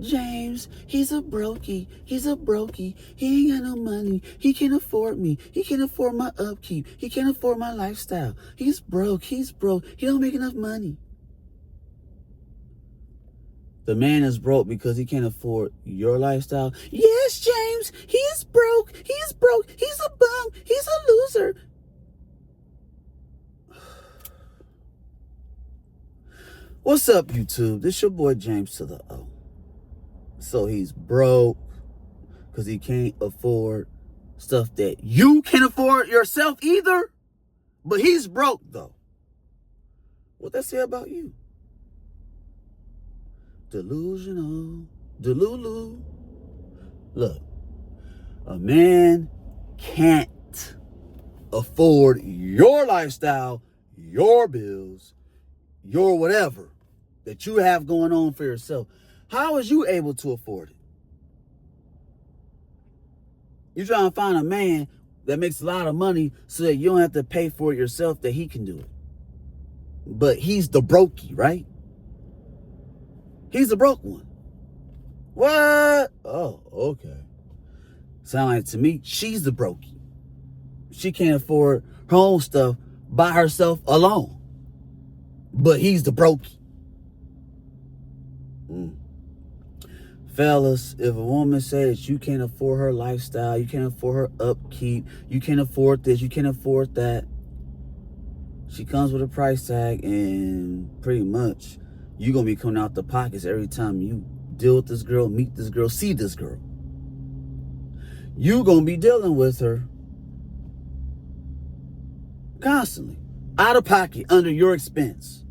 James, he's a brokey. He's a brokey. He ain't got no money. He can't afford me. He can't afford my upkeep. He can't afford my lifestyle. He's broke. He's broke. He don't make enough money. The man is broke because he can't afford your lifestyle. Yes, James, he's broke. He's broke. He's a bum. He's a loser. What's up, YouTube? This your boy James to the O. So he's broke because he can't afford stuff that you can't afford yourself either. But he's broke, though. What that say about you? Delusional. Delulu. Look, a man can't afford your lifestyle, your bills, your whatever that you have going on for yourself. How is you able to afford it? You're trying to find a man that makes a lot of money so that you don't have to pay for it yourself, that he can do it. But he's the brokey, right? He's the broke one. What? Oh, okay. Sound like to me, she's the brokey. She can't afford her own stuff by herself alone. But he's the brokey. Fellas, if a woman says you can't afford her lifestyle, you can't afford her upkeep, you can't afford this, you can't afford that, she comes with a price tag, and pretty much you're going to be coming out the pockets every time you deal with this girl, meet this girl, see this girl. You're going to be dealing with her constantly, out of pocket, under your expense.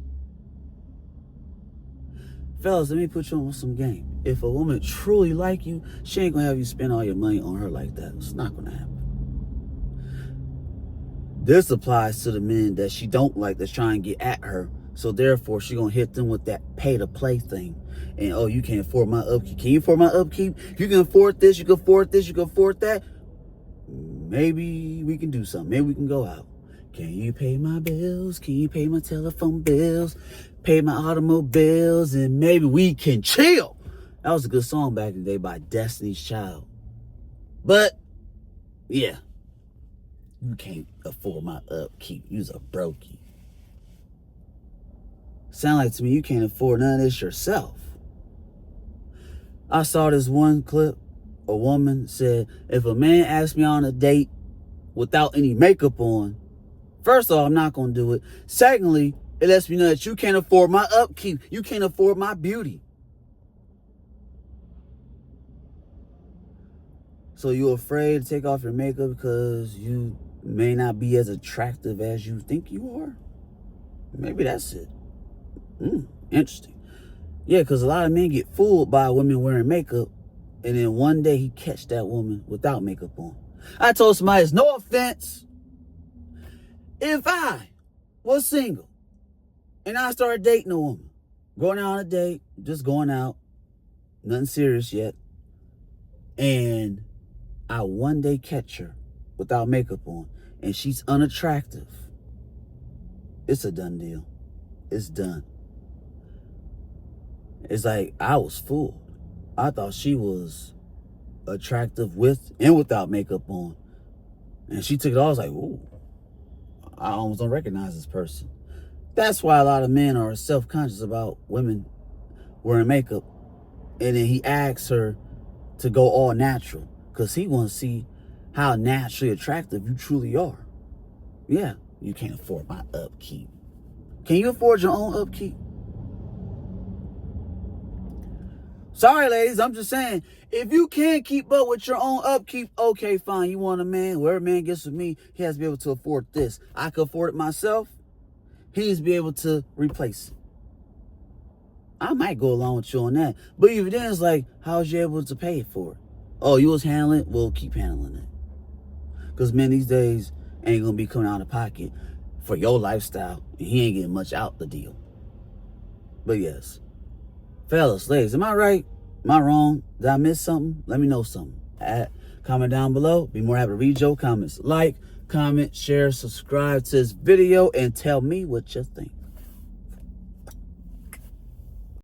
Fellas, let me put you on some game. If a woman truly like you, she ain't gonna have you spend all your money on her like that. It's not gonna happen. This applies to the men that she don't like, that's trying to get at her. So therefore, she gonna hit them with that pay to play thing. And oh, you can't afford my upkeep. Can you afford my upkeep? You can afford this, you can afford this, you can afford that. Maybe we can do something. Maybe we can go out. Can you pay my bills? Can you pay my telephone bills? Pay my automobiles? And maybe we can chill. That was a good song back in the day by Destiny's Child. But, yeah. You can't afford my upkeep. You's a brokey. Sound like to me you can't afford none of this yourself. I saw this one clip. A woman said, if a man asks me on a date without any makeup on, first of all, I'm not going to do it. Secondly, it lets me know that you can't afford my upkeep. You can't afford my beauty. So you're afraid to take off your makeup because you may not be as attractive as you think you are? Maybe that's it. Interesting. Yeah, because a lot of men get fooled by women wearing makeup, and then one day he catch that woman without makeup on. I told somebody, it's no offense. If I was single and I started dating a woman, going out on a date, just going out, nothing serious yet, and I one day catch her without makeup on, and she's unattractive, it's a done deal. It's done. It's like I was fooled. I thought she was attractive with and without makeup on. And she took it all. I was like, ooh, I almost don't recognize this person. That's why a lot of men are self-conscious about women wearing makeup. And then he asks her to go all natural because he wants to see how naturally attractive you truly are. Yeah, you can't afford my upkeep. Can you afford your own upkeep? Sorry, ladies, I'm just saying, if you can't keep up with your own upkeep, okay, fine. You want a man, whoever man gets with me, he has to be able to afford this. I can afford it myself. He needs to be able to replace it. I might go along with you on that. But even then, it's like, how was you able to pay for it? Oh, you was handling it? Well, keep handling it. Because men these days ain't going to be coming out of pocket for your lifestyle. And he ain't getting much out the deal. But yes. Fellas, ladies, am I right? Am I wrong? Did I miss something? Let me know something. Comment down below. Be more happy to read your comments. Like, comment, share, subscribe to this video, and tell me what you think.